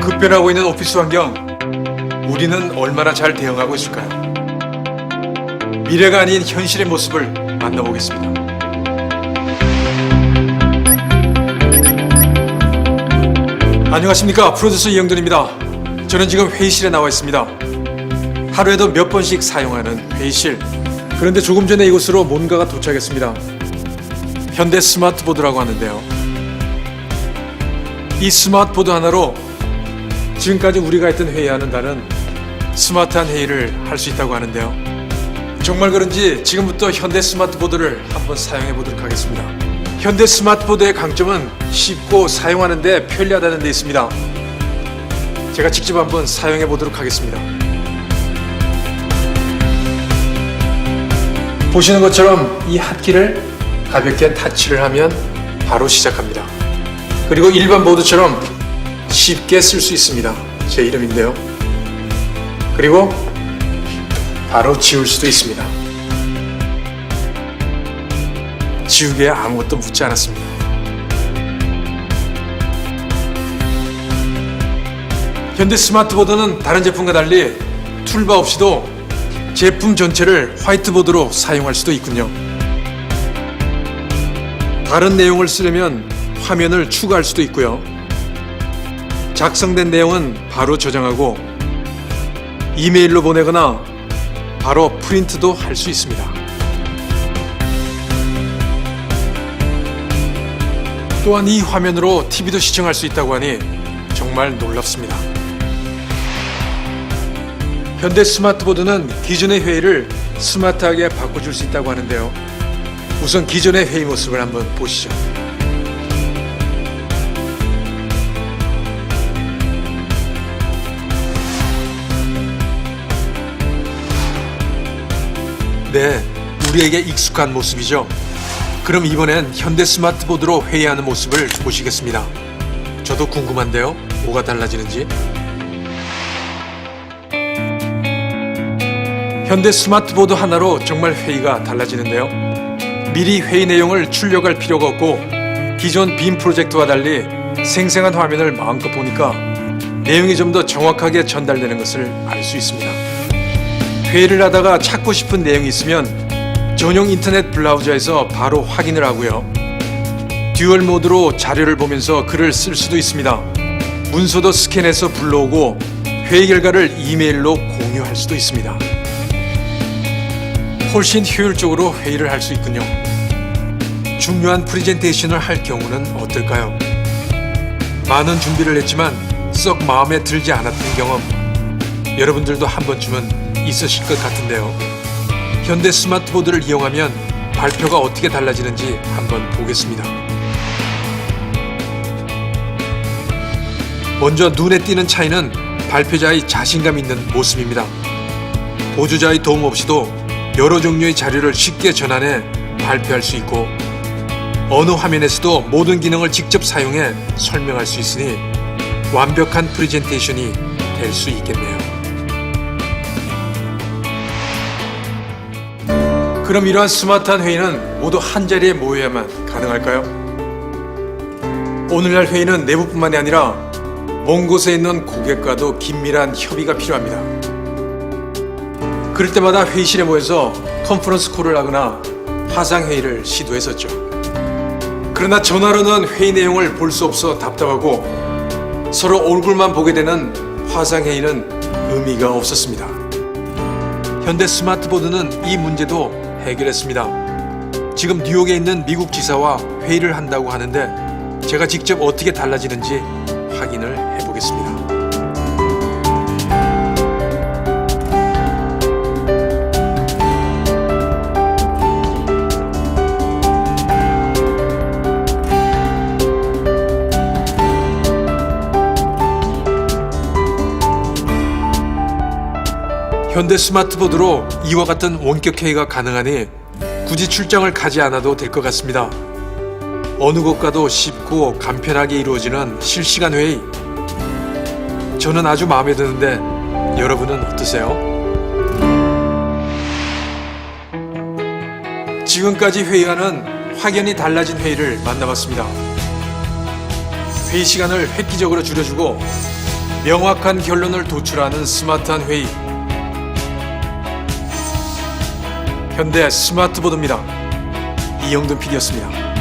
급변하고 있는 오피스 환경, 우리는 얼마나 잘 대응하고 있을까요? 미래가 아닌 현실의 모습을 만나보겠습니다. 안녕하십니까, 프로듀서 이영돈입니다. 저는 지금 회의실에 나와 있습니다. 하루에도 몇 번씩 사용하는 회의실. 그런데 조금 전에 이곳으로 뭔가가 도착했습니다. 현대 스마트보드라고 하는데요. 이 스마트보드 하나로 지금까지 우리가 했던 회의와는 다른 스마트한 회의를 할 수 있다고 하는데요. 정말 그런지 지금부터 현대 스마트보드를 한번 사용해 보도록 하겠습니다. 현대 스마트보드의 강점은 쉽고 사용하는 데 편리하다는 데 있습니다. 제가 직접 한번 사용해 보도록 하겠습니다. 보시는 것처럼 이 핫키를 가볍게 타치를 하면 바로 시작합니다. 그리고 일반 보드처럼 쉽게 쓸 수 있습니다. 제 이름인데요. 그리고 바로 지울 수도 있습니다. 지우개에 아무것도 묻지 않았습니다. 현대 스마트보드는 다른 제품과 달리 툴바 없이도 제품 전체를 화이트보드로 사용할 수도 있군요. 다른 내용을 쓰려면 화면을 추가할 수도 있고요. 작성된 내용은 바로 저장하고 이메일로 보내거나 바로 프린트도 할 수 있습니다. 또한 이 화면으로 TV도 시청할 수 있다고 하니 정말 놀랍습니다. 현대 스마트보드는 기존의 회의를 스마트하게 바꿔줄 수 있다고 하는데요. 우선 기존의 회의 모습을 한번 보시죠. 네, 우리에게 익숙한 모습이죠. 그럼 이번엔 현대 스마트보드로 회의하는 모습을 보시겠습니다. 저도 궁금한데요. 뭐가 달라지는지. 현대 스마트보드 하나로 정말 회의가 달라지는데요. 미리 회의 내용을 출력할 필요가 없고 기존 빔 프로젝트와 달리 생생한 화면을 마음껏 보니까 내용이 좀 더 정확하게 전달되는 것을 알 수 있습니다. 회의를 하다가 찾고 싶은 내용이 있으면 전용 인터넷 브라우저에서 바로 확인을 하고요. 듀얼 모드로 자료를 보면서 글을 쓸 수도 있습니다. 문서도 스캔해서 불러오고 회의 결과를 이메일로 공유할 수도 있습니다. 훨씬 효율적으로 회의를 할 수 있군요. 중요한 프레젠테이션을 할 경우는 어떨까요? 많은 준비를 했지만 썩 마음에 들지 않았던 경험, 여러분들도 한 번쯤은 있으실 것 같은데요. 현대 스마트보드를 이용하면 발표가 어떻게 달라지는지 한번 보겠습니다. 먼저 눈에 띄는 차이는 발표자의 자신감 있는 모습입니다. 보조자의 도움 없이도 여러 종류의 자료를 쉽게 전환해 발표할 수 있고 어느 화면에서도 모든 기능을 직접 사용해 설명할 수 있으니 완벽한 프레젠테이션이 될 수 있겠네요. 그럼 이러한 스마트한 회의는 모두 한자리에 모여야만 가능할까요? 오늘날 회의는 내부뿐만이 아니라 먼 곳에 있는 고객과도 긴밀한 협의가 필요합니다. 그럴 때마다 회의실에 모여서 컨퍼런스 콜을 하거나 화상회의를 시도했었죠. 그러나 전화로는 회의 내용을 볼 수 없어 답답하고 서로 얼굴만 보게 되는 화상회의는 의미가 없었습니다. 현대 스마트보드는 이 문제도 해결했습니다. 지금 뉴욕에 있는 미국 지사와 회의를 한다고 하는데 제가 직접 어떻게 달라지는지 확인을 해보겠습니다. 현대 스마트보드로 이와 같은 원격 회의가 가능하니 굳이 출장을 가지 않아도 될 것 같습니다. 어느 곳과도 쉽고 간편하게 이루어지는 실시간 회의. 저는 아주 마음에 드는데 여러분은 어떠세요? 지금까지 회의와는 확연히 달라진 회의를 만나봤습니다. 회의 시간을 획기적으로 줄여주고 명확한 결론을 도출하는 스마트한 회의. 현대 스마트보드입니다. 이영돈 PD였습니다.